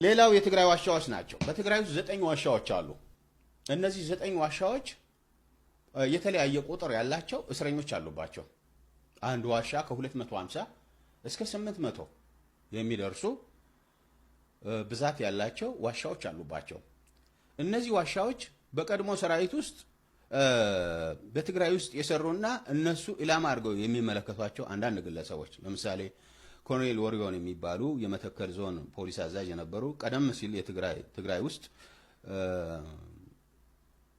ሌላው የትግራይ ዋሻዎች ናቸው። በትግራይ ውስጥ 9 ዋሻዎች አሉ። እነዚህ 9 ዋሻዎች የተለያየ ቁጥር ያላቸው እስረኞች አሉባቸው። አንድ ዋሻ ከ250 እስከ 800 የሚደርሱ ብዛት ያላቸው ዋሻዎች አሉባቸው። እነዚህ ዋሻዎች በቀድሞ ሰራዊት ውስጥ በትግራይ ውስጥ የሰሩና እነሱ ኢላማ አድርገው የሚመለከቷቸው አንዳንድ ግለሰቦች ለምሳሌ ኮሎኔል ወሪዮን የሚባሉ የመተከል ዞን ፖሊስ አዛዥ የነበሩ ቀደም ሲል ትግራይ ውስጥ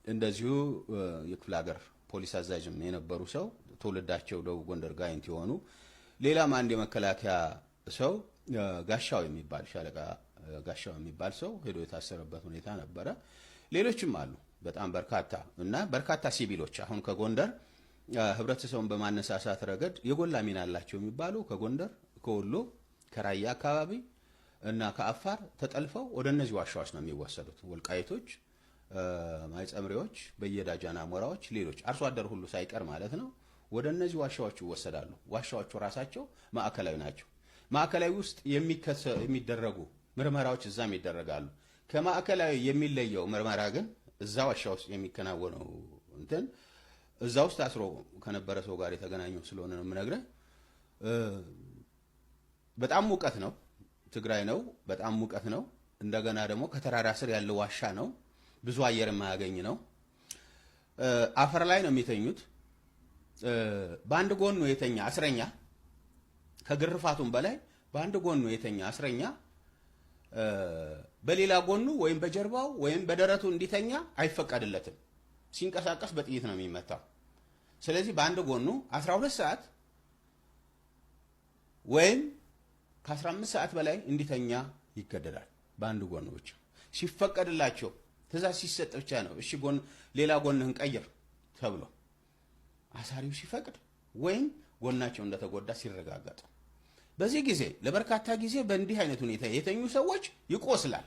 እንደዚሁ የክፍለ ሀገር ፖሊስ አዛዥም የነበሩ ሰው ትውልዳቸው ደቡብ ጎንደር ጋይንት የሆኑ ሌላም አንድ የመከላከያ ሰው ጋሻው የሚባል ሻለቃ ጋሻው የሚባል ሰው ሄዶ የታሰረበት ሁኔታ ነበረ። ሌሎችም አሉ በጣም በርካታ ሲቪሎች አሁን ከጎንደር ህብረተሰቡን በማነሳሳት ረገድ የጎላ ሚና አላቸው የሚባሉ ከጎንደር ከወሎ ከራያ አካባቢ እና ከአፋር ተጠልፈው ወደ እነዚህ ዋሻዎች ነው የሚወሰዱት። ወልቃይቶች፣ ማይጸምሪዎች፣ በየዳጃና ሞራዎች፣ ሌሎች አርሶ አደር ሁሉ ሳይቀር ማለት ነው ወደ እነዚህ ዋሻዎች ይወሰዳሉ። ዋሻዎቹ ራሳቸው ማዕከላዊ ናቸው። ማዕከላዊ ውስጥ የሚደረጉ ምርመራዎች እዛም ይደረጋሉ። ከማዕከላዊ የሚለየው ምርመራ ግን እዛ ዋሻ ውስጥ የሚከናወነው እንትን እዛ ውስጥ አስሮ ከነበረ ሰው ጋር የተገናኘው ስለሆነ ነው የምነግርህ። በጣም ሙቀት ነው። ትግራይ ነው፣ በጣም ሙቀት ነው። እንደገና ደግሞ ከተራራ ስር ያለው ዋሻ ነው። ብዙ አየር የማያገኝ ነው። አፈር ላይ ነው የሚተኙት። በአንድ ጎኑ የተኛ እስረኛ ከግርፋቱም በላይ በአንድ ጎኑ የተኛ እስረኛ በሌላ ጎኑ ወይም በጀርባው ወይም በደረቱ እንዲተኛ አይፈቀድለትም። ሲንቀሳቀስ በጥይት ነው የሚመታው። ስለዚህ በአንድ ጎኑ 12 ሰዓት ወይም ከ15 ሰዓት በላይ እንዲተኛ ይገደዳል። በአንድ ጎኑ ብቻ ሲፈቀድላቸው ትእዛዝ ሲሰጥ ብቻ ነው እሺ ሌላ ጎንህን ቀይር ተብሎ አሳሪው ሲፈቅድ ወይም ጎናቸው እንደተጎዳ ሲረጋገጥ። በዚህ ጊዜ ለበርካታ ጊዜ በእንዲህ አይነት ሁኔታ የተኙ ሰዎች ይቆስላል።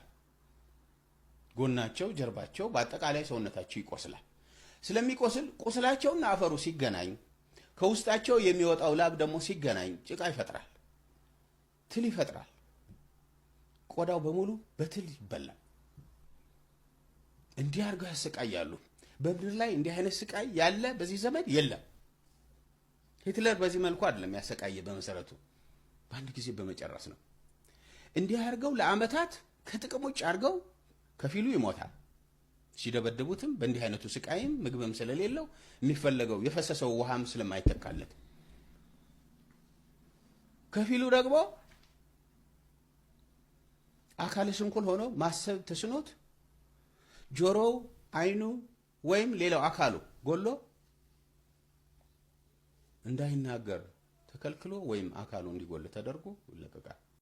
ጎናቸው፣ ጀርባቸው፣ በአጠቃላይ ሰውነታቸው ይቆስላል። ስለሚቆስል ቁስላቸውና አፈሩ ሲገናኝ ከውስጣቸው የሚወጣው ላብ ደግሞ ሲገናኝ ጭቃ ይፈጥራል፣ ትል ይፈጥራል። ቆዳው በሙሉ በትል ይበላል። እንዲህ አድርገው ያሰቃያሉ። በምድር ላይ እንዲህ አይነት ስቃይ ያለ በዚህ ዘመን የለም። ሂትለር በዚህ መልኩ አይደለም ያሰቃየ። በመሰረቱ በአንድ ጊዜ በመጨረስ ነው። እንዲህ አድርገው ለአመታት ከጥቅም ውጭ አድርገው ከፊሉ ይሞታል። ሲደበደቡትም በእንዲህ አይነቱ ስቃይም ምግብም ስለሌለው የሚፈለገው የፈሰሰው ውሃም ስለማይተካለት ከፊሉ ደግሞ አካለ ስንኩል ሆኖ ማሰብ ተስኖት ጆሮው፣ አይኑ ወይም ሌላው አካሉ ጎሎ እንዳይናገር ተከልክሎ ወይም አካሉ እንዲጎል ተደርጎ ይለቀቃል።